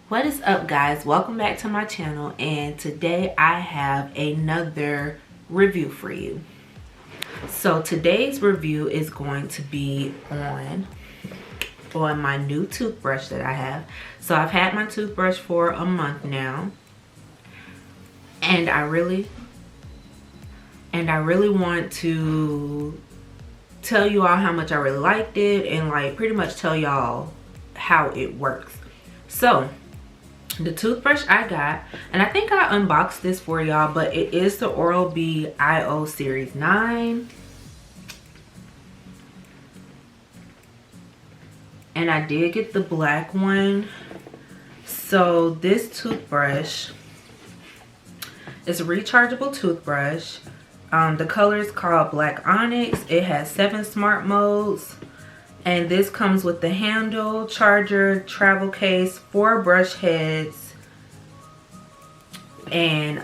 What is up, guys? Welcome back to my channel, and today I have another review for you. So today's review is going to be on my new toothbrush that I have. So I've had my toothbrush for a month now, and I really want to tell you all how much I really liked it, and like pretty much tell y'all how it works. So the toothbrush I got, and I think I unboxed this for y'all, but it is the Oral-B IO Series 9. And I did get the black one. So this toothbrush is a rechargeable toothbrush. The color is called Black Onyx. It has 7 smart modes. And this comes with the handle, charger, travel case, 4 brush heads. And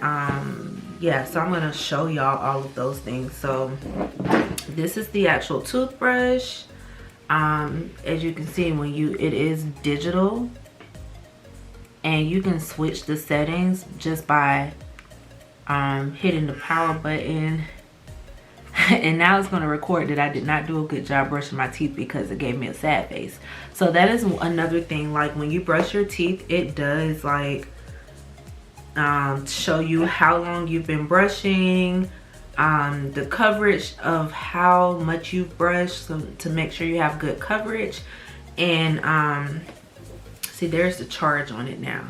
yeah, so I'm going to show y'all all of those things. So this is the actual toothbrush. As you can see, it is digital. And you can switch the settings just by hitting the power button. And now it's going to record that I did not do a good job brushing my teeth because it gave me a sad face. So that is another thing. Like when you brush your teeth, it does like show you how long you've been brushing, the coverage of how much you've brushed, so to make sure you have good coverage. And see, there's the charge on it now.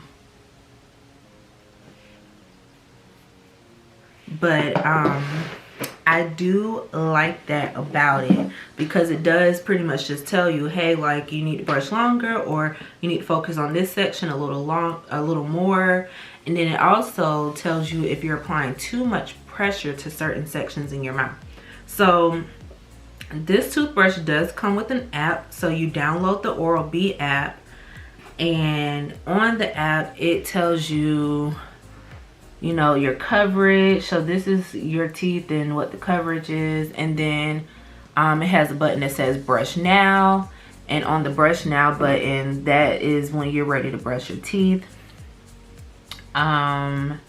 But I do like that about it, because it does pretty much just tell you, hey, like you need to brush longer, or you need to focus on this section a little more. And then it also tells you if you're applying too much pressure to certain sections in your mouth. So this toothbrush does come with an app. So you download the Oral-B app, and on the app it tells you, you know, your coverage. So this is your teeth and what the coverage is. And then it has a button that says brush now. And on the brush now button, that is when you're ready to brush your teeth. Then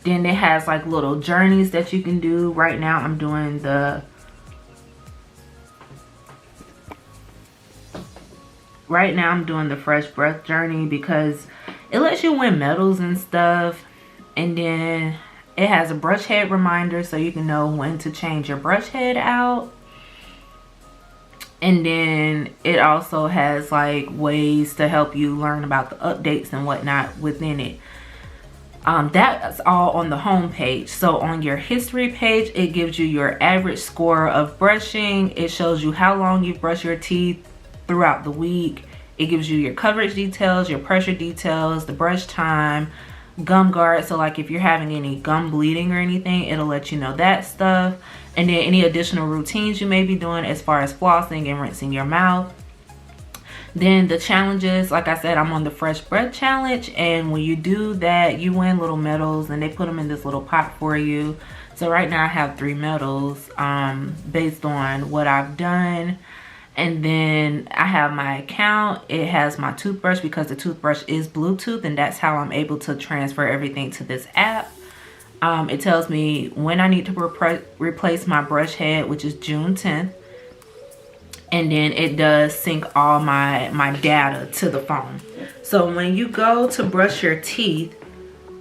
it has like little journeys that you can do. Right now I'm doing the fresh breath journey, because it lets you win medals and stuff. And then it has a brush head reminder, so you can know when to change your brush head out. And then it also has like ways to help you learn about the updates and whatnot within it. That's all on the home page. So on your history page, it gives you your average score of brushing. It shows you how long you brush your teeth throughout the week. It gives you your coverage details, your pressure details, the brush time, gum guard. So like if you're having any gum bleeding or anything, it'll let you know that stuff. And then any additional routines you may be doing as far as flossing and rinsing your mouth. Then the challenges, like I said, I'm on the fresh breath challenge, and when you do that, you win little medals, and they put them in this little pot for you. So right now I have 3 medals based on what I've done. And then I have my account. It has my toothbrush, because the toothbrush is Bluetooth, and that's how I'm able to transfer everything to this app. It tells me when I need to replace my brush head, which is June 10th. And then it does sync all my data to the phone. So when you go to brush your teeth,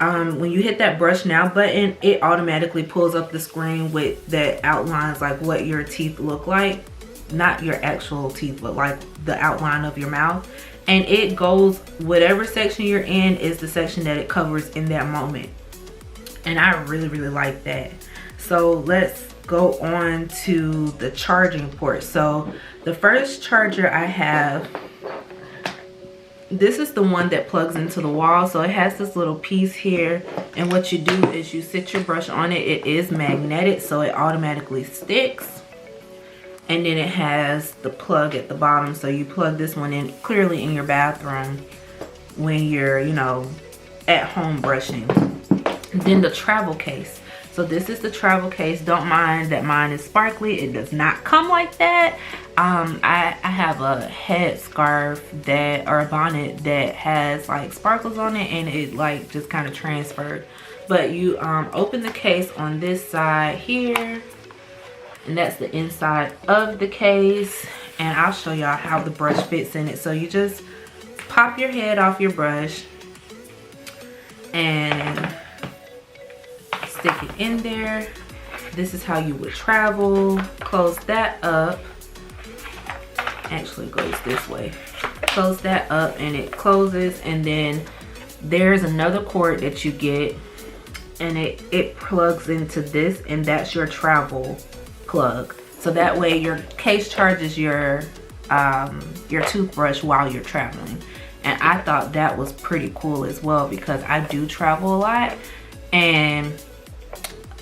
when you hit that brush now button, it automatically pulls up the screen that outlines like what your teeth look like. Not your actual teeth, but like the outline of your mouth. And it goes, whatever section you're in is the section that it covers in that moment. And I really like that. So let's go on to the charging port. So the first charger I have, this is the one that plugs into the wall. So it has this little piece here, and what you do is you sit your brush on it. It is magnetic, so it automatically sticks. And then it has the plug at the bottom, so you plug this one in clearly in your bathroom when you're, you know, at home brushing. Then the travel case. So this is the travel case. Don't mind that mine is sparkly. It does not come like that. I have a head scarf that, or a bonnet that has like sparkles on it, and it like just kind of transferred. But you open the case on this side here, and that's the inside of the case. And I'll show y'all how the brush fits in it. So you just pop your head off your brush and stick it in there. This is how you would travel. Close that up. Actually, it goes this way. Close that up and it closes, and then there's another cord that you get, and it plugs into this, and that's your travel plug. So that way your case charges your toothbrush while you're traveling. And I thought that was pretty cool as well, because I do travel a lot, and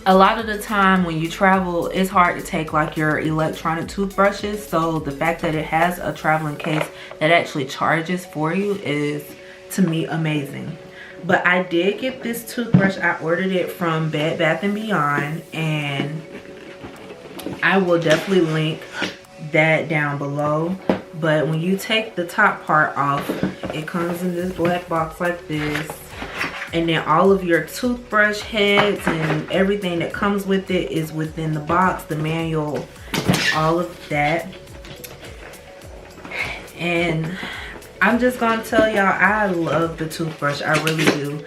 a lot of the time when you travel, it's hard to take like your electronic toothbrushes. So the fact that it has a traveling case that actually charges for you is, to me, amazing. But I did get this toothbrush. I ordered it from Bed Bath & Beyond, and I will definitely link that down below. But when you take the top part off, it comes in this black box like this. And then all of your toothbrush heads and everything that comes with it is within the box, the manual, and all of that. And I'm just gonna tell y'all, I love the toothbrush. I really do.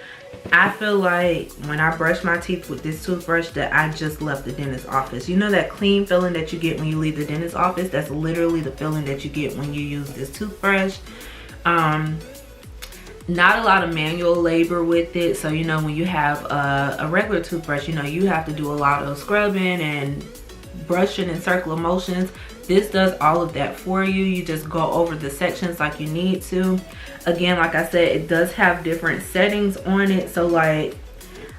I feel like when I brush my teeth with this toothbrush that I just left the dentist's office. You know that clean feeling that you get when you leave the dentist's office? That's literally the feeling that you get when you use this toothbrush. Not a lot of manual labor with it. So, you know, when you have a regular toothbrush, you know, you have to do a lot of scrubbing and brushing in circular motions. This does all of that for you. You just go over the sections like you need to. Again, like I said, it does have different settings on it. So like,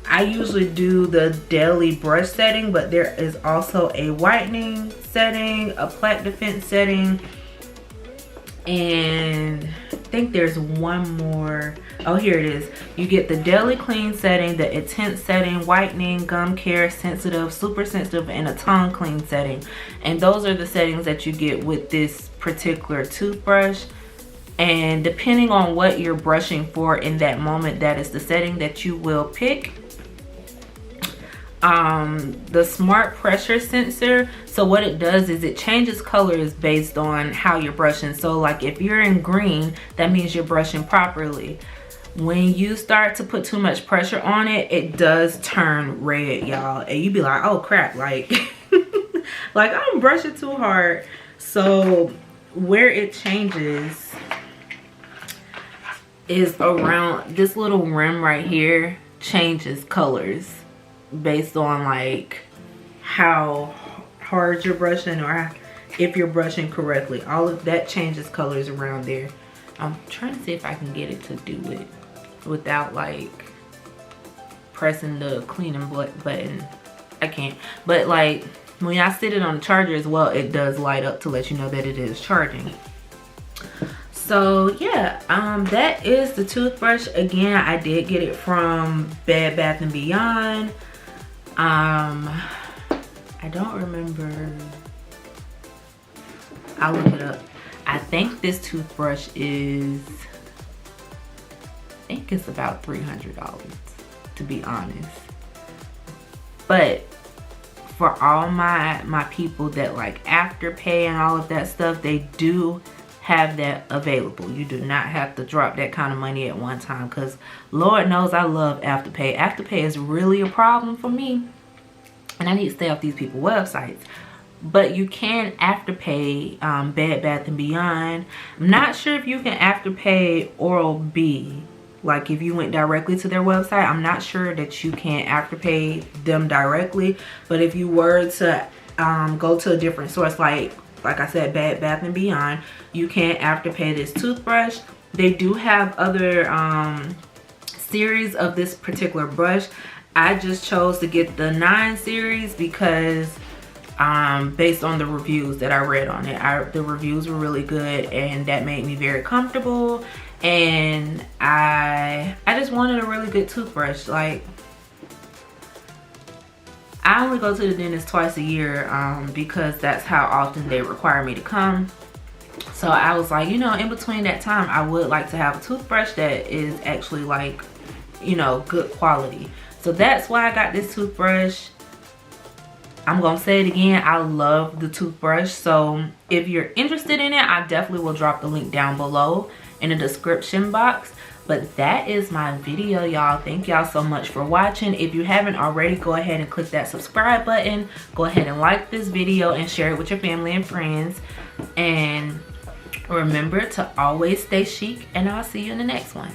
I usually do the daily brush setting, but there is also a whitening setting, a plaque defense setting, and I think there's one more. Oh, here it is. You get the daily clean setting, the intense setting, whitening, gum care, sensitive, super sensitive, and a tongue clean setting. And those are the settings that you get with this particular toothbrush. And depending on what you're brushing for in that moment, that is the setting that you will pick. The smart pressure sensor, so what it does is it changes colors based on how you're brushing. So like if you're in green, that means you're brushing properly. When you start to put too much pressure on it, it does turn red, y'all, and you be like, oh crap, like like I'm brushing too hard. So where it changes is around this little rim right here, changes colors based on like how hard you're brushing or if you're brushing correctly. All of that changes colors around there. I'm trying to see if I can get it to do it without like pressing the cleaning button. I can't, but like when I sit it on the charger as well, it does light up to let you know that it is charging. So yeah, that is the toothbrush. Again, I did get it from Bed Bath & Beyond. I don't remember. I'll look it up. I think this toothbrush is, I think it's about $300, to be honest. But for all my people that like Afterpay and all of that stuff, they do have that available. You do not have to drop that kind of money at one time, because Lord knows I love Afterpay. Afterpay is really a problem for me, and I need to stay off these people's websites. But you can Afterpay Bed Bath & Beyond. I'm not sure if you can Afterpay Oral-B. Like if you went directly to their website, I'm not sure that you can Afterpay them directly. But if you were to go to a different source, like I said, Bed Bath & Beyond, you can Afterpay this toothbrush. They do have other series of this particular brush. I just chose to get the 9 series because based on the reviews that I read on it, the reviews were really good, and that made me very comfortable. And I just wanted a really good toothbrush. Like, I only go to the dentist twice a year because that's how often they require me to come. So I was like, you know, in between that time, I would like to have a toothbrush that is actually like, you know, good quality. So that's why I got this toothbrush. I'm gonna say it again, I love the toothbrush. So if you're interested in it, I definitely will drop the link down below in the description box. But that is my video, y'all. Thank y'all so much for watching. If you haven't already, go ahead and click that subscribe button. Go ahead and like this video and share it with your family and friends. And remember to always stay chic, and I'll see you in the next one.